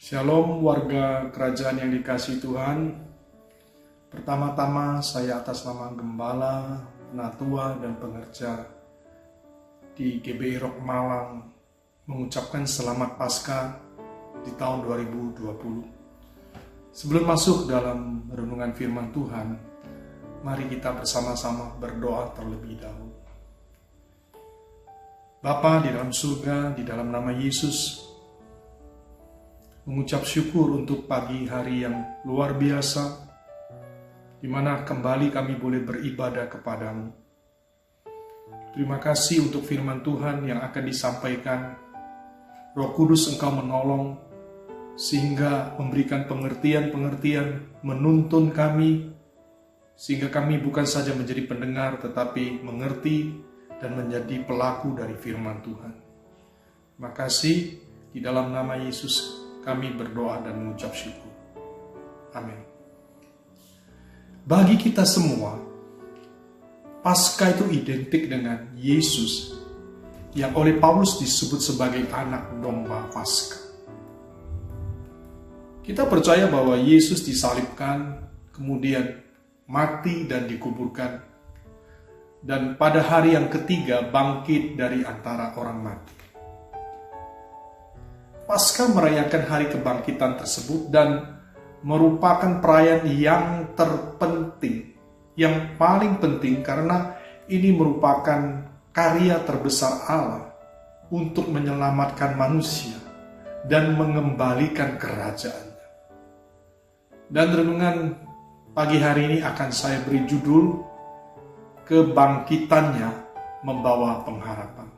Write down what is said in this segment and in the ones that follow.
Shalom warga kerajaan yang dikasihi Tuhan. Pertama-tama saya atas nama Gembala, Penatua dan Pengerja di GBI Rock Malang mengucapkan selamat Paskah di tahun 2020. Sebelum masuk dalam renungan firman Tuhan, mari kita bersama-sama berdoa terlebih dahulu. Bapa di dalam surga, di dalam nama Yesus, mengucap syukur untuk pagi hari yang luar biasa, di mana kembali kami boleh beribadah kepadamu. Terima kasih untuk firman Tuhan yang akan disampaikan. Roh Kudus Engkau menolong, sehingga memberikan pengertian-pengertian, menuntun kami, sehingga kami bukan saja menjadi pendengar, tetapi mengerti dan menjadi pelaku dari firman Tuhan. Terima kasih, di dalam nama Yesus kami berdoa dan mengucap syukur. Amin. Bagi kita semua, Paskah itu identik dengan Yesus yang oleh Paulus disebut sebagai anak domba Paskah. Kita percaya bahwa Yesus disalibkan, kemudian mati dan dikuburkan, dan pada hari yang ketiga bangkit dari antara orang mati. Paskah merayakan hari kebangkitan tersebut dan merupakan perayaan yang terpenting, yang paling penting karena ini merupakan karya terbesar Allah untuk menyelamatkan manusia dan mengembalikan kerajaannya. Dan renungan pagi hari ini akan saya beri judul Kebangkitannya Membawa Pengharapan.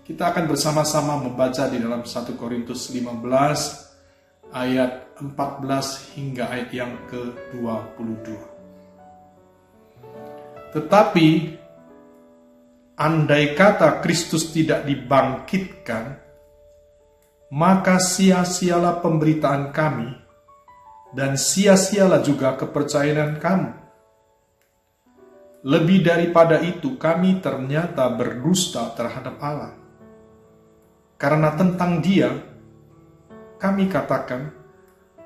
Kita akan bersama-sama membaca di dalam 1 Korintus 15 ayat 14 hingga ayat yang ke-22. Tetapi andai kata Kristus tidak dibangkitkan, maka sia-sialah pemberitaan kami dan sia-sialah juga kepercayaan kamu. Lebih daripada itu, kami ternyata berdusta terhadap Allah. Karena tentang Dia, kami katakan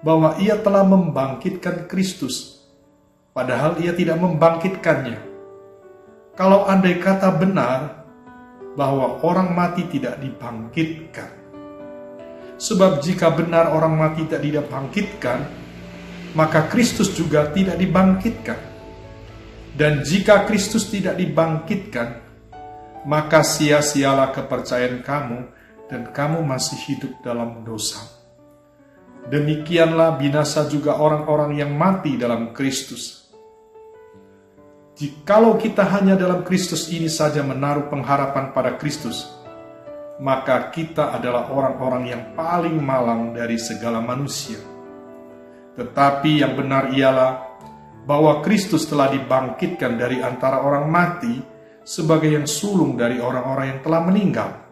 bahwa Ia telah membangkitkan Kristus, padahal Ia tidak membangkitkannya. Kalau andai kata benar bahwa orang mati tidak dibangkitkan, sebab jika benar orang mati tidak dibangkitkan, maka Kristus juga tidak dibangkitkan. Dan jika Kristus tidak dibangkitkan, maka sia-sialah kepercayaan kamu, dan kamu masih hidup dalam dosa. Demikianlah binasa juga orang-orang yang mati dalam Kristus. Jikalau kita hanya dalam Kristus ini saja menaruh pengharapan pada Kristus, maka kita adalah orang-orang yang paling malang dari segala manusia. Tetapi yang benar ialah bahwa Kristus telah dibangkitkan dari antara orang mati sebagai yang sulung dari orang-orang yang telah meninggal.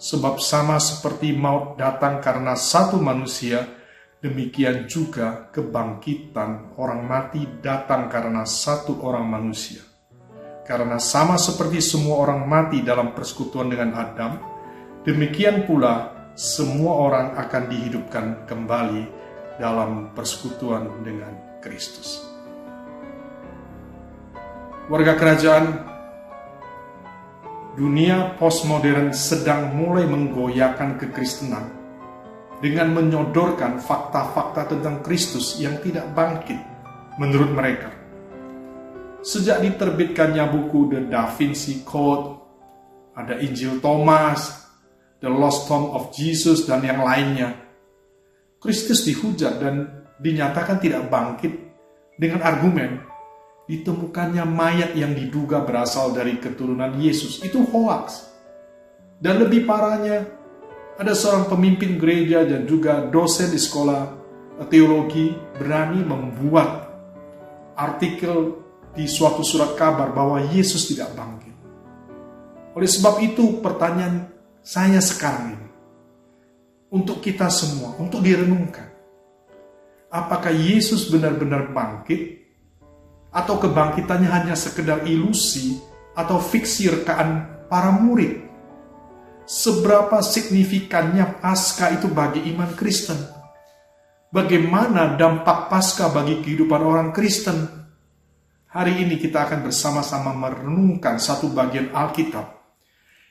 Sebab sama seperti maut datang karena satu manusia, demikian juga kebangkitan orang mati datang karena satu orang manusia. Karena sama seperti semua orang mati dalam persekutuan dengan Adam, demikian pula semua orang akan dihidupkan kembali dalam persekutuan dengan Kristus. Warga kerajaan, dunia postmodern sedang mulai menggoyahkan kekristenan dengan menyodorkan fakta-fakta tentang Kristus yang tidak bangkit menurut mereka. Sejak diterbitkannya buku The Da Vinci Code, ada Injil Thomas, The Lost Tomb of Jesus, dan yang lainnya, Kristus dihujat dan dinyatakan tidak bangkit dengan argumen ditemukannya mayat yang diduga berasal dari keturunan Yesus. Itu hoaks. Dan lebih parahnya, ada seorang pemimpin gereja dan juga dosen di sekolah teologi berani membuat artikel di suatu surat kabar bahwa Yesus tidak bangkit. Oleh sebab itu, pertanyaan saya sekarang ini untuk kita semua, untuk direnungkan, apakah Yesus benar-benar bangkit, atau kebangkitannya hanya sekedar ilusi atau fiksi rekaan para murid? seberapa signifikannya Paskah itu bagi iman Kristen. Bagaimana dampak Paskah bagi kehidupan orang Kristen? Hari ini kita akan bersama-sama merenungkan satu bagian Alkitab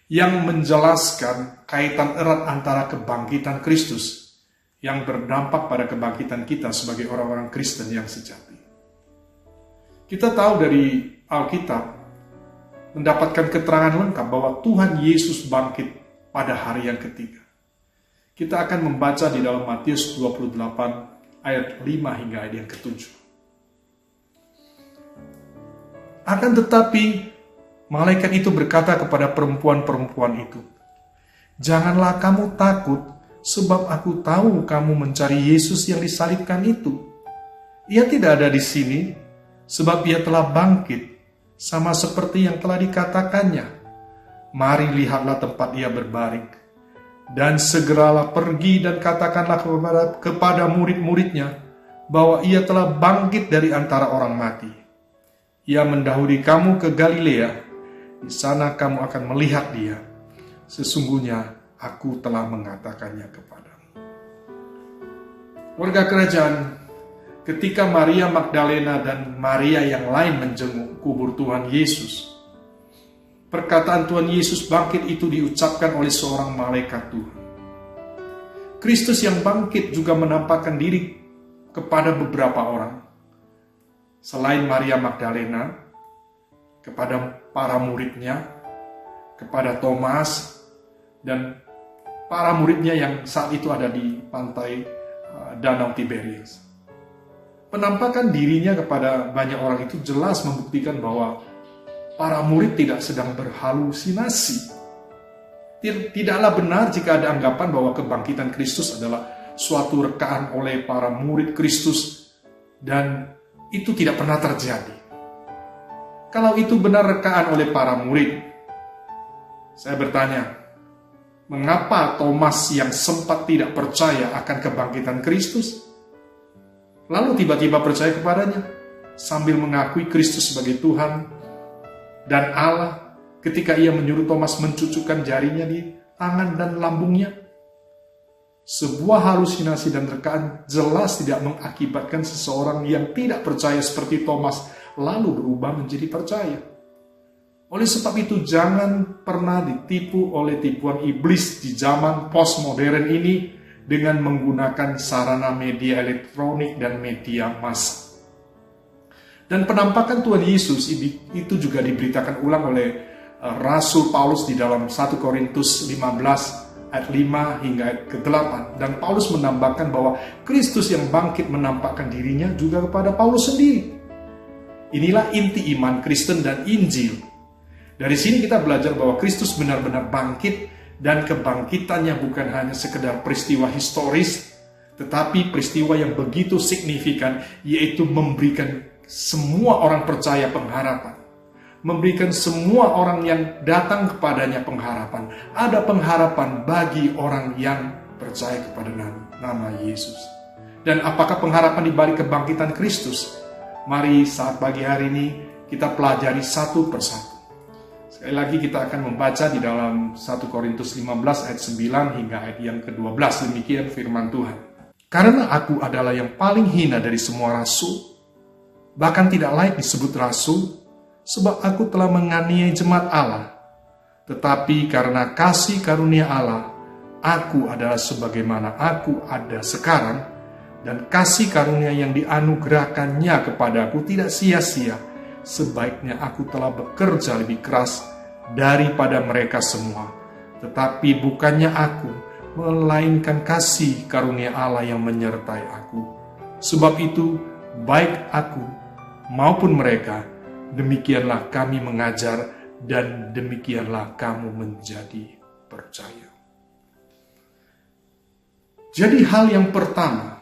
yang menjelaskan kaitan erat antara kebangkitan Kristus yang berdampak pada kebangkitan kita sebagai orang-orang Kristen yang sejati. Kita tahu dari Alkitab mendapatkan keterangan lengkap bahwa Tuhan Yesus bangkit pada hari yang ketiga. Kita akan membaca di dalam Matius 28 ayat 5 hingga ayat yang ke-7. Akan tetapi, malaikat itu berkata kepada perempuan-perempuan itu, "Janganlah kamu takut, sebab aku tahu kamu mencari Yesus yang disalibkan itu. Ia tidak ada di sini, sebab ia telah bangkit, sama seperti yang telah dikatakannya. Mari lihatlah tempat ia berbaring. Dan segeralah pergi dan katakanlah kepada murid-muridnya bahwa ia telah bangkit dari antara orang mati. Ia mendahului kamu ke Galilea, di sana kamu akan melihat dia. Sesungguhnya aku telah mengatakannya kepadamu." Warga kerajaan, ketika Maria Magdalena dan Maria yang lain menjenguk kubur Tuhan Yesus, perkataan Tuhan Yesus bangkit itu diucapkan oleh seorang malaikat Tuhan. Kristus yang bangkit juga menampakkan diri kepada beberapa orang. Selain Maria Magdalena, kepada para muridnya, kepada Thomas, dan para muridnya yang saat itu ada di pantai Danau Tiberias. Penampakan dirinya kepada banyak orang itu jelas membuktikan bahwa para murid tidak sedang berhalusinasi. Tidaklah benar jika ada anggapan bahwa kebangkitan Kristus adalah suatu rekaan oleh para murid Kristus dan itu tidak pernah terjadi. Kalau itu benar rekaan oleh para murid, saya bertanya, mengapa Thomas yang sempat tidak percaya akan kebangkitan Kristus, lalu tiba-tiba percaya kepadanya sambil mengakui Kristus sebagai Tuhan dan Allah ketika ia menyuruh Thomas mencucukkan jarinya di tangan dan lambungnya? Sebuah halusinasi dan rekaan jelas tidak mengakibatkan seseorang yang tidak percaya seperti Thomas lalu berubah menjadi percaya. Oleh sebab itu, jangan pernah ditipu oleh tipuan iblis di zaman postmodern ini dengan menggunakan sarana media elektronik dan media massa. Dan penampakan Tuhan Yesus itu juga diberitakan ulang oleh Rasul Paulus di dalam 1 Korintus 15 ayat 5 hingga ayat ke-8. Dan Paulus menambahkan bahwa Kristus yang bangkit menampakkan dirinya juga kepada Paulus sendiri. Inilah inti iman Kristen dan Injil. Dari sini kita belajar bahwa Kristus benar-benar bangkit dan kebangkitannya bukan hanya sekedar peristiwa historis, tetapi peristiwa yang begitu signifikan, yaitu memberikan semua orang percaya pengharapan. Memberikan semua orang yang datang kepadanya pengharapan. Ada pengharapan bagi orang yang percaya kepada nama Yesus. Dan apakah pengharapan di balik kebangkitan Kristus? Mari saat pagi hari ini kita pelajari satu persatu. Sekali lagi kita akan membaca di dalam 1 Korintus 15 ayat 9 hingga ayat yang ke-12. Demikian firman Tuhan. Karena aku adalah yang paling hina dari semua rasul, bahkan tidak layak disebut rasul, sebab aku telah menganiaya jemaat Allah. Tetapi karena kasih karunia Allah, aku adalah sebagaimana aku ada sekarang, dan kasih karunia yang dianugerahkannya kepadaku tidak sia-sia. Sebaiknya aku telah bekerja lebih keras daripada mereka semua. Tetapi bukannya aku, melainkan kasih karunia Allah yang menyertai aku. Sebab itu, baik aku maupun mereka, demikianlah kami mengajar dan demikianlah kamu menjadi percaya. Jadi hal yang pertama,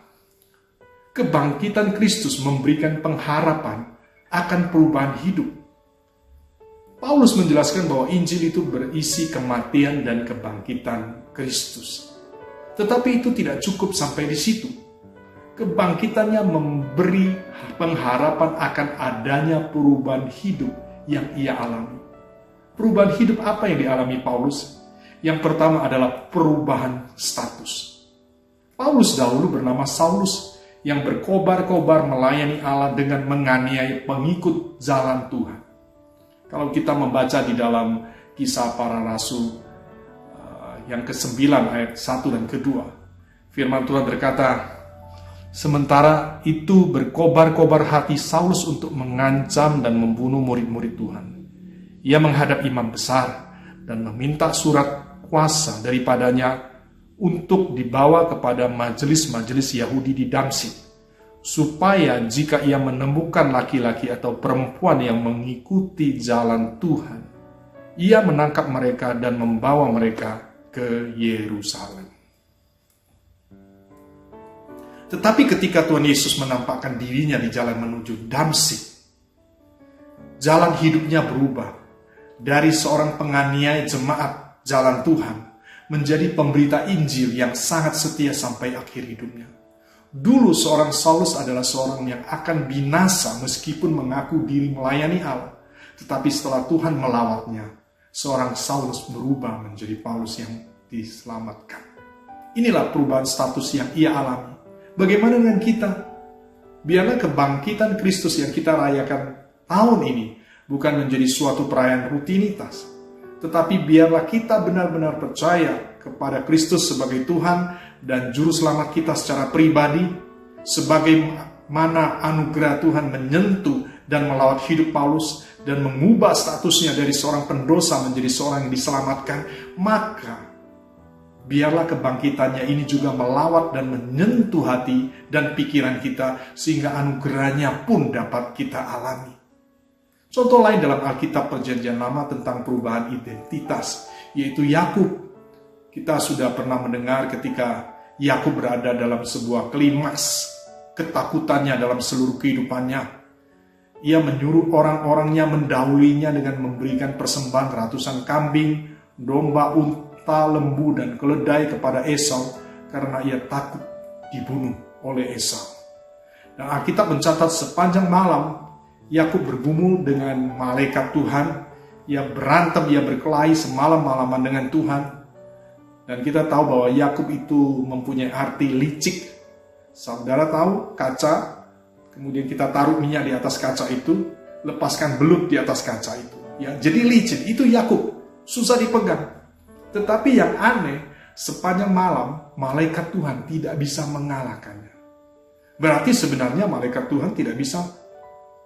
kebangkitan Kristus memberikan pengharapan akan perubahan hidup. Paulus menjelaskan bahwa Injil itu berisi kematian dan kebangkitan Kristus. Tetapi itu tidak cukup sampai di situ. Kebangkitannya memberi pengharapan akan adanya perubahan hidup yang ia alami. Perubahan hidup apa yang dialami Paulus? Yang pertama adalah perubahan status. Paulus dahulu bernama Saulus, yang berkobar-kobar melayani Allah dengan menganiaya pengikut jalan Tuhan. Kalau kita membaca di dalam Kisah Para Rasul yang ke-9 ayat 1 dan ke-2, firman Tuhan berkata, sementara itu berkobar-kobar hati Saulus untuk mengancam dan membunuh murid-murid Tuhan. Ia menghadap imam besar dan meminta surat kuasa daripadanya untuk dibawa kepada majelis-majelis Yahudi di Damsyik, supaya jika ia menemukan laki-laki atau perempuan yang mengikuti jalan Tuhan, ia menangkap mereka dan membawa mereka ke Yerusalem. Tetapi ketika Tuhan Yesus menampakkan dirinya di jalan menuju Damsyik, jalan hidupnya berubah dari seorang penganiaya jemaat jalan Tuhan menjadi pemberita Injil yang sangat setia sampai akhir hidupnya. Dulu seorang Saulus adalah seorang yang akan binasa meskipun mengaku diri melayani Allah. Tetapi setelah Tuhan melawatnya, seorang Saulus berubah menjadi Paulus yang diselamatkan. Inilah perubahan status yang ia alami. Bagaimana dengan kita? Biarlah kebangkitan Kristus yang kita rayakan tahun ini bukan menjadi suatu perayaan rutinitas, tetapi biarlah kita benar-benar percaya kepada Kristus sebagai Tuhan dan Juru Selamat kita secara pribadi, sebagaimana anugerah Tuhan menyentuh dan melawat hidup Paulus dan mengubah statusnya dari seorang pendosa menjadi seorang yang diselamatkan, maka biarlah kebangkitannya ini juga melawat dan menyentuh hati dan pikiran kita, sehingga anugerahnya pun dapat kita alami. Contoh lain dalam Alkitab Perjanjian Lama tentang perubahan identitas, yaitu Yakub. Kita sudah pernah mendengar ketika Yakub berada dalam sebuah klimaks ketakutannya dalam seluruh kehidupannya. Ia menyuruh orang-orangnya mendahulinya dengan memberikan persembahan ratusan kambing, domba, unta, lembu, dan keledai kepada Esau karena ia takut dibunuh oleh Esau. Dan Alkitab mencatat sepanjang malam Yakub bergumul dengan malaikat Tuhan. Ia berantem, ia berkelahi semalam-malaman dengan Tuhan. Dan kita tahu bahwa Yakub itu mempunyai arti licik. Saudara tahu kaca, kemudian kita taruh minyak di atas kaca itu, lepaskan belut di atas kaca itu. Ya, jadi licik, itu Yakub, susah dipegang. Tetapi yang aneh, sepanjang malam malaikat Tuhan tidak bisa mengalahkannya. Berarti sebenarnya malaikat Tuhan tidak bisa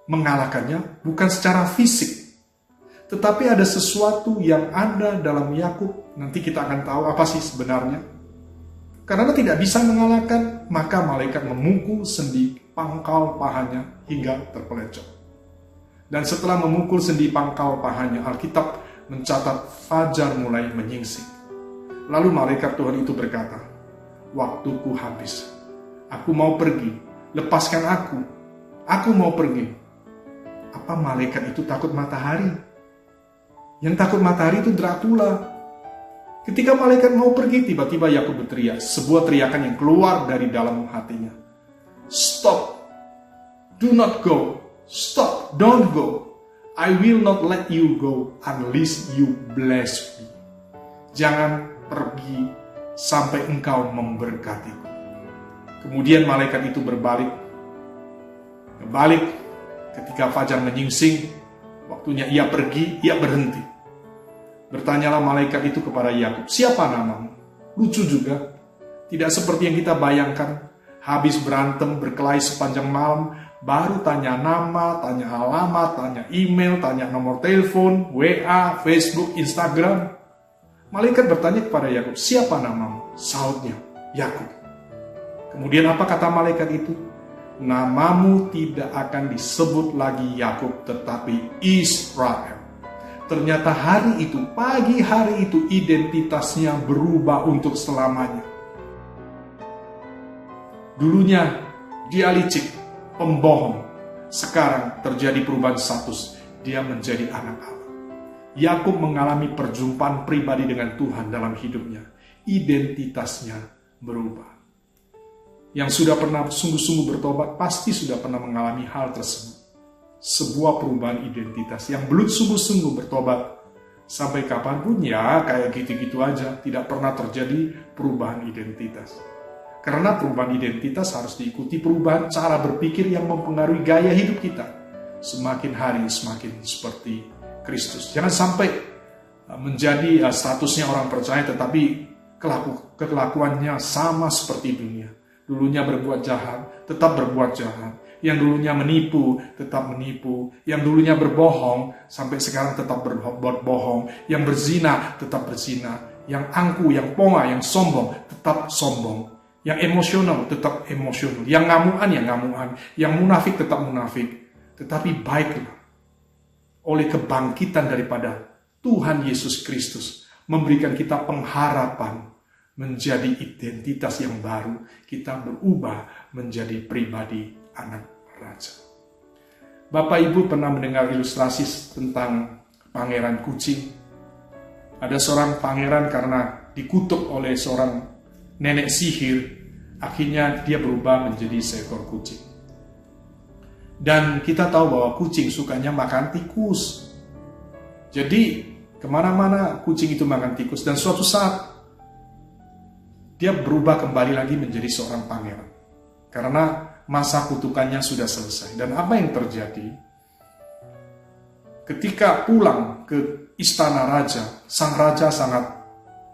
mengalahkannya bukan secara fisik, tetapi ada sesuatu yang ada dalam Yakub. Nanti kita akan tahu apa sih sebenarnya. Karena tidak bisa mengalahkan, maka malaikat memukul sendi pangkal pahanya hingga terpelecok. Dan setelah memukul sendi pangkal pahanya, Alkitab mencatat fajar mulai menyingsing. Lalu malaikat Tuhan itu berkata, "Waktuku habis. Aku mau pergi. Lepaskan aku mau pergi." Apa malaikat itu takut matahari? Yang takut matahari itu Dracula. Ketika malaikat mau pergi, tiba-tiba Yakub berteriak, sebuah teriakan yang keluar dari dalam hatinya. "Stop! Do not go! Stop! Don't go! I will not let you go unless you bless me." Jangan pergi sampai engkau memberkatiku. Kemudian malaikat itu berbalik. Ketika fajar menyingsing, waktunya ia pergi, ia berhenti. Bertanyalah malaikat itu kepada Yakub, "Siapa namamu?" Lucu juga. Tidak seperti yang kita bayangkan. Habis berantem, berkelahi sepanjang malam, baru tanya nama, tanya alamat, tanya email, tanya nomor telepon, WA, Facebook, Instagram. Malaikat bertanya kepada Yakub, "Siapa namamu?" Sahutnya, "Yakub." Kemudian apa kata malaikat itu? "Namamu tidak akan disebut lagi Yakub, tetapi Israel." Ternyata pagi hari itu identitasnya berubah untuk selamanya. Dulunya dia licik, pembohong. Sekarang terjadi perubahan status, dia menjadi anak Allah. Yakub mengalami perjumpaan pribadi dengan Tuhan dalam hidupnya. Identitasnya berubah. Yang sudah pernah sungguh-sungguh bertobat pasti sudah pernah mengalami hal tersebut. Sebuah perubahan identitas. Yang belum sungguh-sungguh bertobat Sampai kapanpun ya kayak gitu-gitu aja, tidak pernah terjadi perubahan identitas. Karena perubahan identitas harus diikuti perubahan cara berpikir yang mempengaruhi gaya hidup kita. Semakin hari semakin seperti Kristus. Jangan sampai menjadi statusnya orang percaya tetapi kelakuannya sama seperti dunia. Dulunya berbuat jahat, tetap berbuat jahat. Yang dulunya menipu, tetap menipu. Yang dulunya berbohong, sampai sekarang tetap berbuat bohong. Yang berzina, tetap berzina. Yang angku, yang ponga, yang sombong, tetap sombong. Yang emosional, tetap emosional. Yang ngamuan, yang ngamuan. Yang munafik, tetap munafik. Tetapi baiklah, oleh kebangkitan daripada Tuhan Yesus Kristus, memberikan kita pengharapan, menjadi identitas yang baru, kita berubah menjadi pribadi anak raja. Bapak Ibu pernah mendengar ilustrasi tentang pangeran kucing? Ada seorang pangeran karena dikutuk oleh seorang nenek sihir, akhirnya dia berubah menjadi seekor kucing. Dan kita tahu bahwa kucing sukanya makan tikus. Jadi kemana-mana kucing itu makan tikus, dan suatu saat dia berubah kembali lagi menjadi seorang pangeran. Karena masa kutukannya sudah selesai. Dan apa yang terjadi? Ketika pulang ke istana raja, sang raja sangat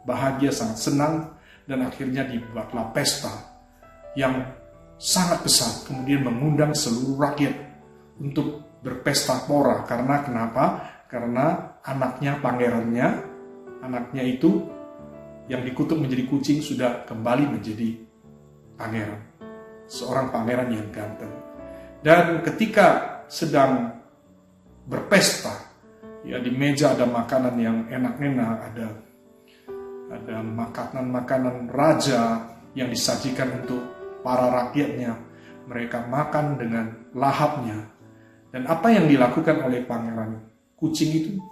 bahagia, sangat senang, dan akhirnya dibuatlah pesta yang sangat besar. Kemudian mengundang seluruh rakyat untuk berpesta pora. Karena kenapa? Karena anaknya, pangerannya, anaknya itu yang dikutuk menjadi kucing sudah kembali menjadi pangeran. Seorang pangeran yang ganteng. Dan ketika sedang berpesta, ya di meja ada makanan yang enak-enak, ada makanan-makanan raja yang disajikan untuk para rakyatnya. Mereka makan dengan lahapnya. Dan apa yang dilakukan oleh pangeran kucing itu?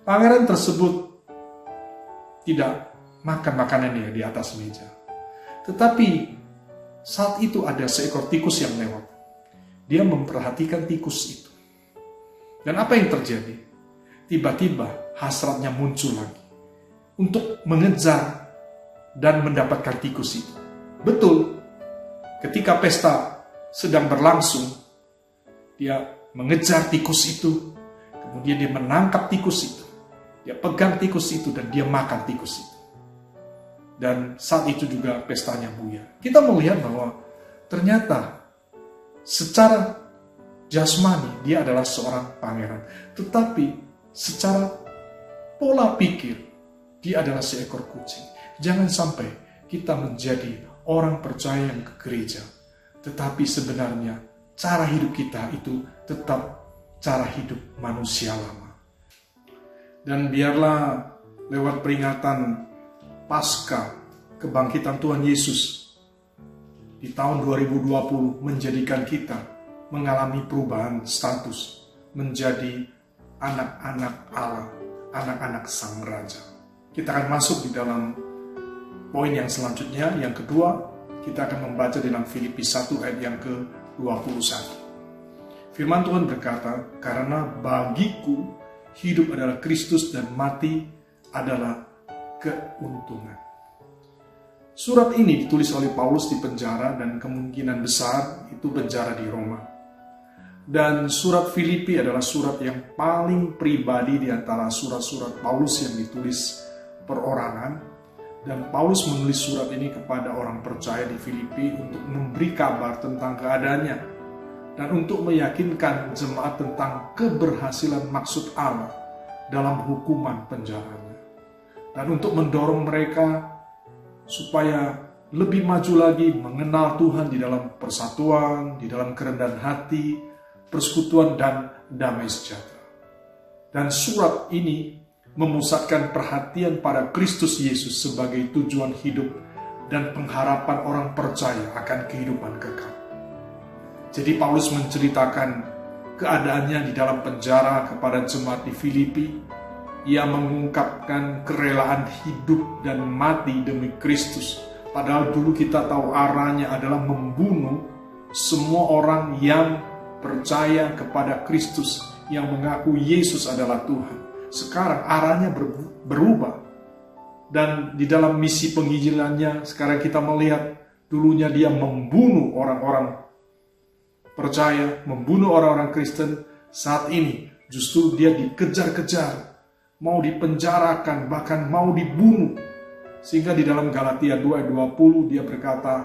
Pangeran tersebut tidak makan makanannya di atas meja. Tetapi saat itu ada seekor tikus yang lewat. Dia memperhatikan tikus itu. Dan apa yang terjadi? Tiba-tiba hasratnya muncul lagi untuk mengejar dan mendapatkan tikus itu. Betul, ketika pesta sedang berlangsung, dia mengejar tikus itu, kemudian dia menangkap tikus itu, dia pegang tikus itu dan dia makan tikus itu. Dan saat itu juga pestanya buyar. Kita melihat bahwa ternyata secara jasmani dia adalah seorang pangeran. Tetapi secara pola pikir dia adalah seekor kucing. Jangan sampai kita menjadi orang percaya yang ke gereja. Tetapi sebenarnya cara hidup kita itu tetap cara hidup manusia lama. Dan biarlah lewat peringatan Pasca kebangkitan Tuhan Yesus di tahun 2020 menjadikan kita mengalami perubahan status menjadi anak-anak Allah, anak-anak Sang Raja. Kita akan masuk di dalam poin yang selanjutnya, yang kedua, kita akan membaca dalam Filipi 1 ayat yang ke-21. Firman Tuhan berkata, "Karena bagiku hidup adalah Kristus dan mati adalah keuntungan." Surat ini ditulis oleh Paulus di penjara dan kemungkinan besar itu penjara di Roma. Dan surat Filipi adalah surat yang paling pribadi di antara surat-surat Paulus yang ditulis perorangan. Dan Paulus menulis surat ini kepada orang percaya di Filipi untuk memberi kabar tentang keadaannya dan untuk meyakinkan jemaat tentang keberhasilan maksud Allah dalam hukuman penjaranya. Dan untuk mendorong mereka supaya lebih maju lagi mengenal Tuhan di dalam persatuan, di dalam kerendahan hati, persekutuan, dan damai sejahtera. Dan surat ini memusatkan perhatian pada Kristus Yesus sebagai tujuan hidup dan pengharapan orang percaya akan kehidupan kekal. Jadi Paulus menceritakan keadaannya di dalam penjara kepada jemaat di Filipi. Ia mengungkapkan kerelaan hidup dan mati demi Kristus. Padahal dulu kita tahu arahnya adalah membunuh semua orang yang percaya kepada Kristus, yang mengaku Yesus adalah Tuhan. sekarang arahnya berubah. Dan di dalam misi penginjilannya sekarang kita melihat dulunya dia membunuh orang-orang percaya, membunuh orang-orang Kristen. Saat ini justru dia dikejar-kejar, mau dipenjarakan, bahkan mau dibunuh. Sehingga di dalam Galatia 2 ayat 20 dia berkata,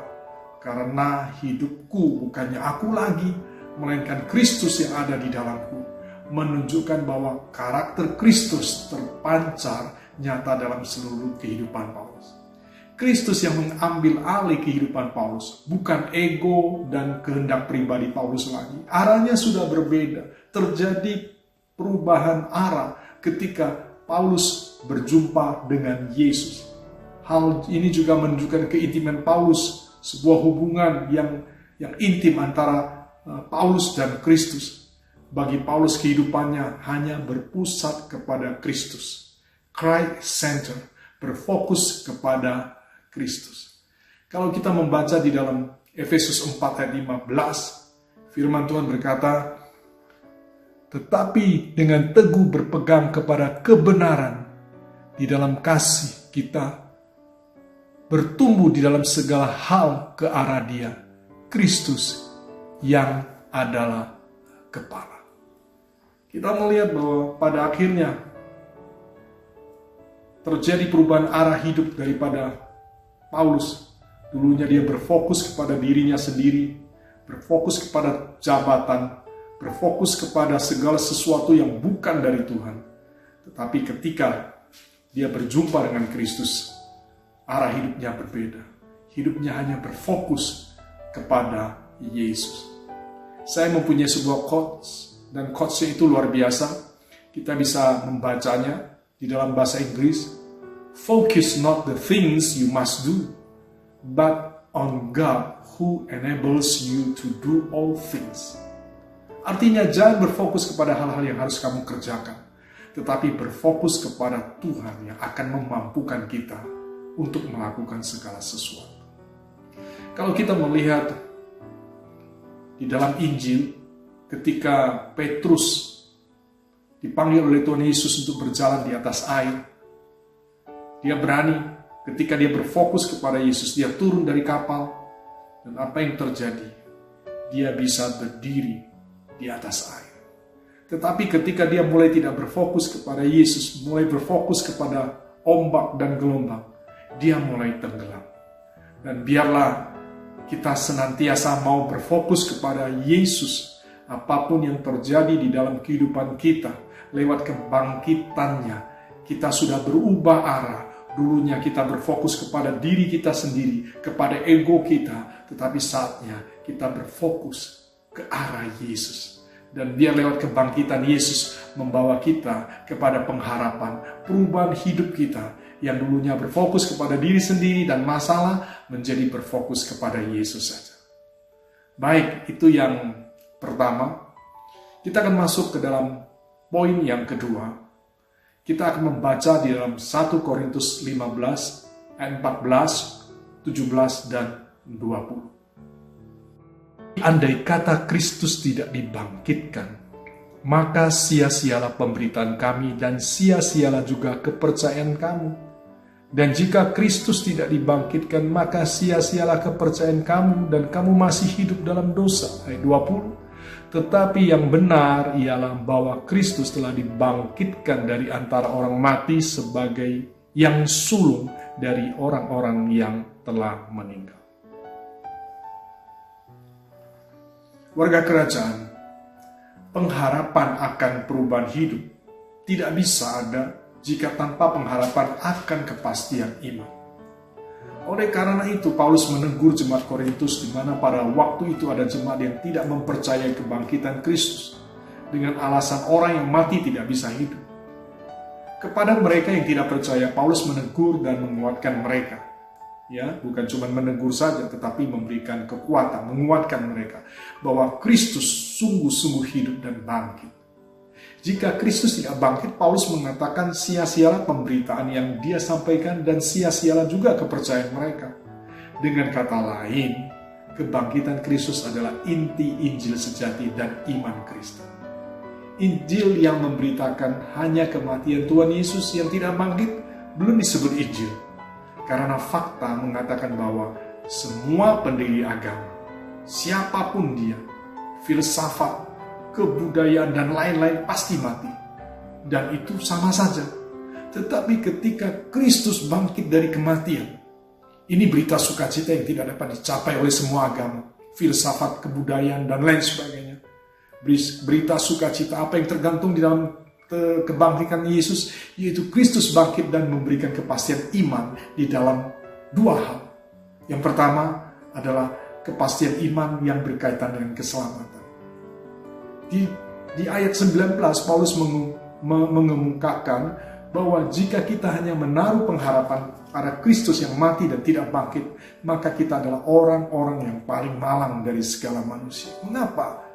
karena hidupku bukannya aku lagi, melainkan Kristus yang ada di dalamku. Menunjukkan bahwa karakter Kristus terpancar nyata dalam seluruh kehidupan Paulus. Kristus yang mengambil alih kehidupan Paulus, bukan ego dan kehendak pribadi Paulus lagi. Arahnya sudah berbeda. Terjadi perubahan arah ketika Paulus berjumpa dengan Yesus. Hal ini juga menunjukkan keintiman Paulus, sebuah hubungan yang intim antara Paulus dan Kristus. Bagi Paulus kehidupannya hanya berpusat kepada Kristus. Christ Center, berfokus kepada Kristus. Kalau kita membaca di dalam Efesus 4 ayat 15, firman Tuhan berkata, tetapi dengan teguh berpegang kepada kebenaran, di dalam kasih kita bertumbuh di dalam segala hal ke arah Dia, Kristus yang adalah kepala. Kita melihat bahwa pada akhirnya terjadi perubahan arah hidup daripada Paulus. Dulunya dia berfokus kepada dirinya sendiri, berfokus kepada jabatan, berfokus kepada segala sesuatu yang bukan dari Tuhan. Tetapi ketika dia berjumpa dengan Kristus, arah hidupnya berbeda. Hidupnya hanya berfokus kepada Yesus. Saya mempunyai sebuah quotes, dan quotes-nya itu luar biasa. Kita bisa membacanya di dalam bahasa Inggris. Focus not the things you must do, but on God who enables you to do all things. Artinya jangan berfokus kepada hal-hal yang harus kamu kerjakan, tetapi berfokus kepada Tuhan yang akan memampukan kita untuk melakukan segala sesuatu. Kalau kita melihat di dalam Injil, ketika Petrus dipanggil oleh Tuhan Yesus untuk berjalan di atas air, dia berani. Ketika dia berfokus kepada Yesus, dia turun dari kapal, dan apa yang terjadi? Dia bisa berdiri di atas air. Tetapi ketika dia mulai tidak berfokus kepada Yesus, mulai berfokus kepada ombak dan gelombang, dia mulai tenggelam. Dan biarlah kita senantiasa mau berfokus kepada Yesus, apapun yang terjadi di dalam kehidupan kita, lewat kebangkitannya, kita sudah berubah arah. Dulunya kita berfokus kepada diri kita sendiri, kepada ego kita, tetapi saatnya kita berfokus ke arah Yesus. Dan biar lewat kebangkitan Yesus membawa kita kepada pengharapan, perubahan hidup kita yang dulunya berfokus kepada diri sendiri dan masalah menjadi berfokus kepada Yesus saja. Baik, itu yang pertama. Kita akan masuk ke dalam poin yang kedua. Kita akan membaca di dalam 1 Korintus 15 ayat 14, 17 dan 20. Andai kata Kristus tidak dibangkitkan, maka sia-sialah pemberitaan kami dan sia-sialah juga kepercayaan kamu. Dan jika Kristus tidak dibangkitkan, maka sia-sialah kepercayaan kamu dan kamu masih hidup dalam dosa. Ayat 20. Tetapi yang benar ialah bahwa Kristus telah dibangkitkan dari antara orang mati sebagai yang sulung dari orang-orang yang telah meninggal. Warga kerajaan, pengharapan akan perubahan hidup tidak bisa ada jika tanpa pengharapan akan kepastian iman. Oleh karena itu, Paulus menegur jemaat Korintus di mana pada waktu itu ada jemaat yang tidak mempercayai kebangkitan Kristus dengan alasan orang yang mati tidak bisa hidup. Kepada mereka yang tidak percaya, Paulus menegur dan menguatkan mereka. Ya, bukan cuma menegur saja, tetapi memberikan kekuatan, menguatkan mereka bahwa Kristus sungguh-sungguh hidup dan bangkit. Jika Kristus tidak bangkit, Paulus mengatakan sia-sialah pemberitaan yang dia sampaikan dan sia-sialah juga kepercayaan mereka. Dengan kata lain, kebangkitan Kristus adalah inti Injil sejati dan iman Kristen. Injil yang memberitakan hanya kematian Tuhan Yesus yang tidak bangkit belum disebut Injil. Karena fakta mengatakan bahwa semua pendiri agama, siapapun dia, filsafat, kebudayaan, dan lain-lain pasti mati. Dan itu sama saja. Tetapi ketika Kristus bangkit dari kematian, ini berita sukacita yang tidak dapat dicapai oleh semua agama, filsafat, kebudayaan, dan lain sebagainya. Berita sukacita apa yang tergantung di dalam kebangkitan Yesus, yaitu Kristus bangkit dan memberikan kepastian iman di dalam dua hal. Yang pertama adalah kepastian iman yang berkaitan dengan keselamatan. Di ayat 19 Paulus mengemukakan bahwa jika kita hanya menaruh pengharapan pada Kristus yang mati dan tidak bangkit, maka kita adalah orang-orang yang paling malang dari segala manusia. Mengapa?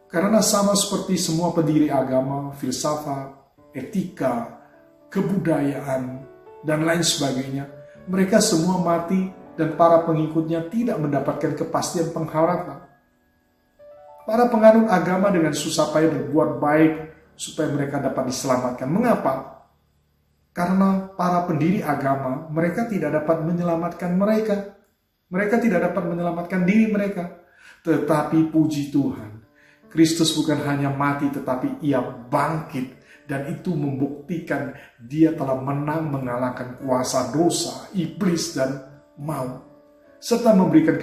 Karena sama seperti semua pendiri agama, filsafat, etika, kebudayaan, dan lain sebagainya, mereka semua mati dan para pengikutnya tidak mendapatkan kepastian pengharapan. Para penganut agama dengan susah payah berbuat baik supaya mereka dapat diselamatkan. Mengapa? Karena para pendiri agama, mereka tidak dapat menyelamatkan mereka. Mereka tidak dapat menyelamatkan diri mereka. Tetapi puji Tuhan, Kristus bukan hanya mati, tetapi ia bangkit. Dan itu membuktikan dia telah menang mengalahkan kuasa dosa, iblis, dan maut. Serta memberikan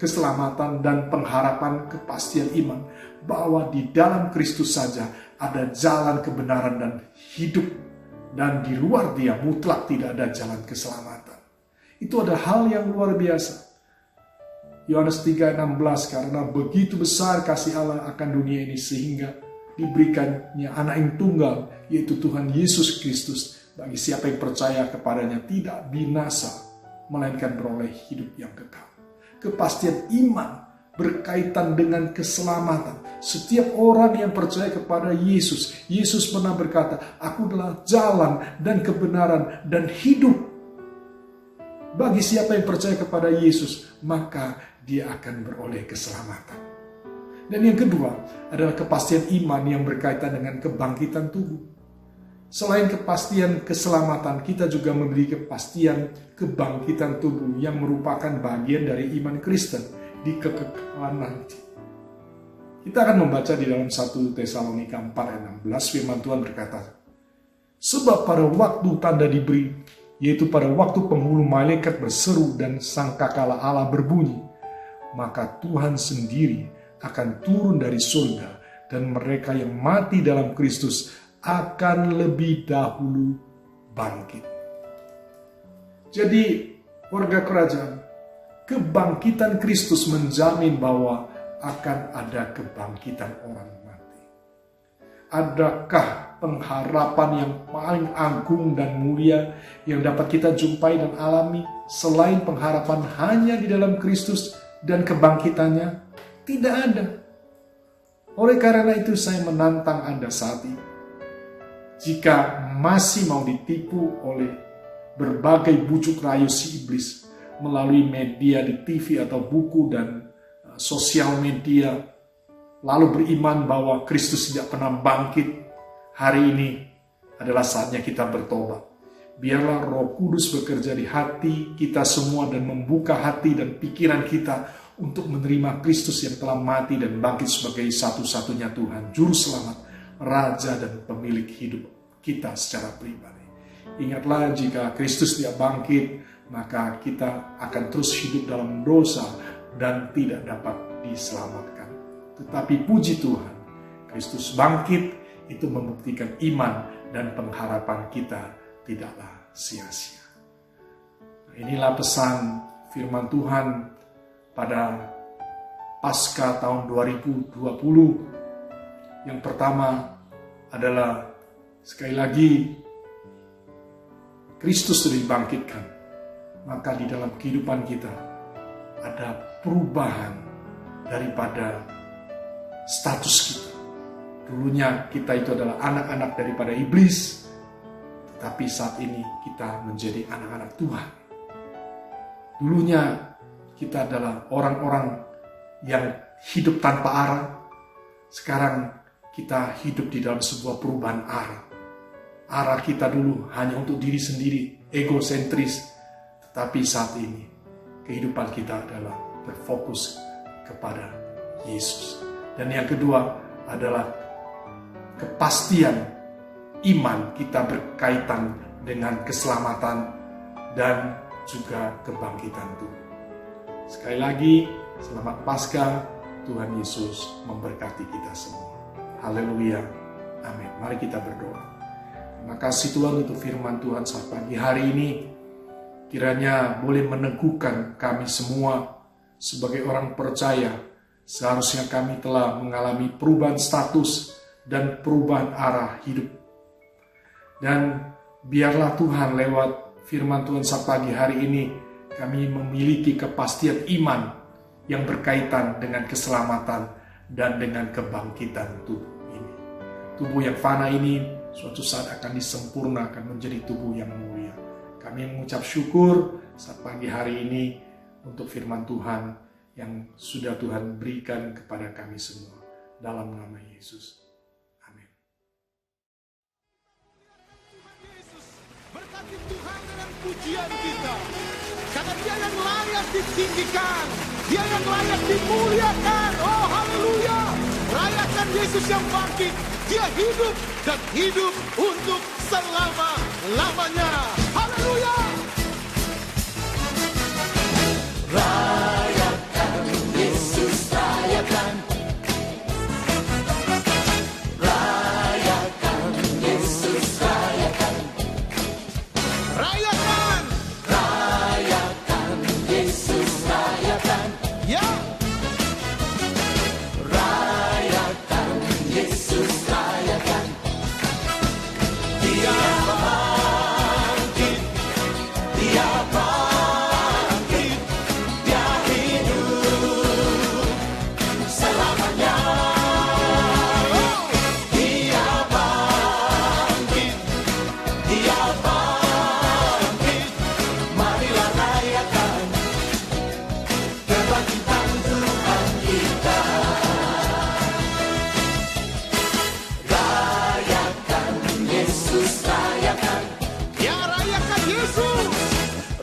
keselamatan dan pengharapan kepastian iman. Bahwa di dalam Kristus saja ada jalan kebenaran dan hidup. Dan di luar dia mutlak tidak ada jalan keselamatan. Itu adalah hal yang luar biasa. Yohanes 3:16, karena begitu besar kasih Allah akan dunia ini sehingga diberikannya anak yang tunggal, yaitu Tuhan Yesus Kristus, bagi siapa yang percaya kepadanya tidak binasa, melainkan beroleh hidup yang kekal. Kepastian iman berkaitan dengan keselamatan. Setiap orang yang percaya kepada Yesus, Yesus pernah berkata, aku adalah jalan dan kebenaran dan hidup. Bagi siapa yang percaya kepada Yesus, maka dia akan beroleh keselamatan. Dan yang kedua adalah kepastian iman yang berkaitan dengan kebangkitan tubuh. Selain kepastian keselamatan, kita juga memiliki kepastian kebangkitan tubuh yang merupakan bagian dari iman Kristen di kekekalan nanti. Kita akan membaca di dalam 1 Tesalonika 4 ayat 16, firman Tuhan berkata, sebab pada waktu tanda diberi, yaitu pada waktu penghulu malaikat berseru dan sangkakala Allah berbunyi, maka Tuhan sendiri akan turun dari surga dan mereka yang mati dalam Kristus akan lebih dahulu bangkit. Jadi, warga kerajaan, kebangkitan Kristus menjamin bahwa akan ada kebangkitan orang mati. Adakah pengharapan yang paling agung dan mulia yang dapat kita jumpai dan alami selain pengharapan hanya di dalam Kristus dan kebangkitannya? Tidak ada. Oleh karena itu saya menantang Anda saat ini. Jika masih mau ditipu oleh berbagai bujuk rayu si iblis melalui media di TV atau buku dan sosial media, lalu beriman bahwa Kristus tidak pernah bangkit, hari ini adalah saatnya kita bertobat. Biarlah Roh Kudus bekerja di hati kita semua dan membuka hati dan pikiran kita untuk menerima Kristus yang telah mati dan bangkit sebagai satu-satunya Tuhan, Juru Selamat, Raja dan Pemilik hidup kita secara pribadi. Ingatlah, jika Kristus tidak bangkit, maka kita akan terus hidup dalam dosa dan tidak dapat diselamatkan. Tetapi puji Tuhan, Kristus bangkit, itu membuktikan iman dan pengharapan kita tidaklah sia-sia. Inilah pesan firman Tuhan pada Paskah tahun 2020. Yang pertama adalah, sekali lagi, Kristus sudah dibangkitkan. Maka di dalam kehidupan kita ada perubahan daripada status kita. Dulunya kita itu adalah anak-anak daripada iblis, tetapi saat ini kita menjadi anak-anak Tuhan. Dulunya kita adalah orang-orang yang hidup tanpa arah. Sekarang kita hidup di dalam sebuah perubahan arah. Arah kita dulu hanya untuk diri sendiri, egosentris. Tetapi saat ini, kehidupan kita adalah berfokus kepada Yesus. Dan yang kedua adalah kepastian iman kita berkaitan dengan keselamatan dan juga kebangkitan Tuhan. Sekali lagi, selamat Paskah. Tuhan Yesus memberkati kita semua. Haleluya. Amin. Mari kita berdoa. Terima kasih Tuhan untuk firman Tuhan saat pagi hari ini. Kiranya boleh meneguhkan kami semua sebagai orang percaya. Seharusnya kami telah mengalami perubahan status dan perubahan arah hidup. Dan biarlah Tuhan lewat firman Tuhan saat pagi hari ini kami memiliki kepastian iman yang berkaitan dengan keselamatan dan dengan kebangkitan tubuh ini. Tubuh yang fana ini suatu saat akan disempurnakan menjadi tubuh yang mulia. Kami mengucap syukur saat pagi hari ini untuk firman Tuhan yang sudah Tuhan berikan kepada kami semua. Dalam nama Yesus. Amin. Berkati Tuhan dengan pujian kita. Karena Dia yang layak ditinggikan, Dia yang layak dimuliakan. Oh haleluya. Rayakan Yesus yang bangkit. Dia hidup dan hidup untuk selama-lamanya. Haleluya. Rayakan Yesus, rayakan. Rayakan Yesus, rayakan. Rayakan. Rayakan Yesus, rayakan. Ya. Rayakan Yesus, rayakan. Dia bangkit, Dia bangkit, Dia hidup selamanya. Dia bangkit, Dia bangkit. Marilah rayakan kebangkitan Tuhan kita. Rayakan Yesus, rayakan. Ya, rayakan Yesus.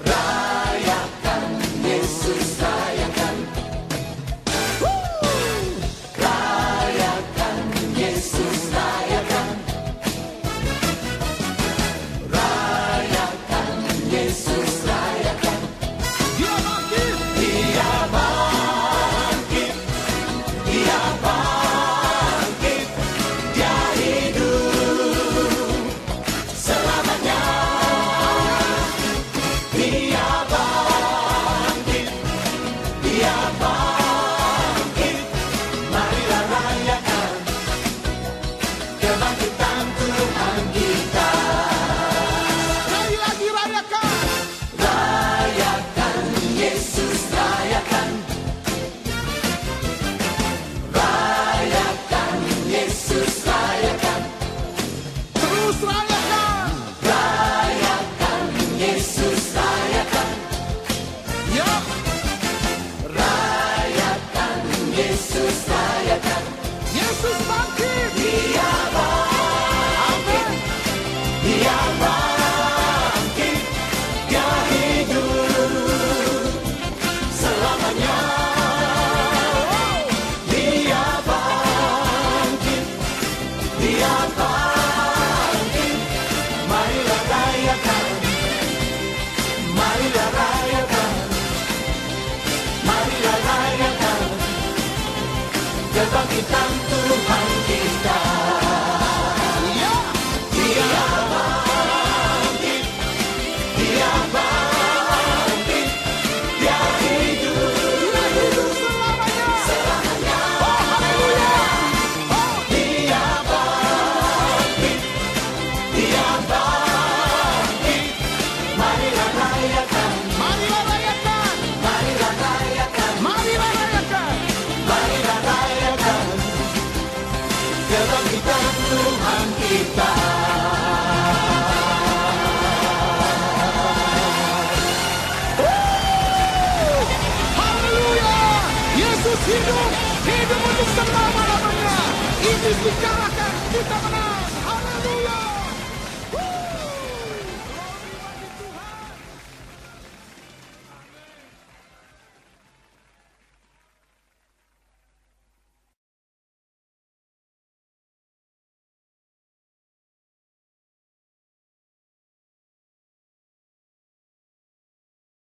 Rayakan Yesus, rayakan. Rayakan Yesus, rayakan. Rayakan Yesus, rayakan. Dia bangkit. Dia bangkit. Dia bangkit. Dia hidup selamanya. Dia bangkit. Dia bangkit. Marilah rayakan kebangkitan Tuhan kita. Sekali lagi rayakan. Rayakan Yesus, rayakan. Rayakan Yesus, rayakan. Terus rayakan. Rayakan Yesus, rayakan. Ya. Rayakan Yesus, rayakan. Yesus bangkit. Dia bangkit. Dia bangkit. Dia hidup selamanya. Dia bangkit. Dia bangkit. Marilah rayakan. Marilah rayakan. Marilah rayakan kebangkitan Tuhan kita. Ya. Dia bangkit. Dia bangkit. Dia hidup. Dia hidup selamanya. Selamanya. Oh haleluya. Oh. Dia bangkit. Dia bangkit. Marilah rayakan. Marilah rayakan. Marilah rayakan. Marilah rayakan. Marilah rayakan kebangkitan Tuhan kita. Haleluya. Yesus hidup. Hidup untuk selama-lamanya. Ini bukan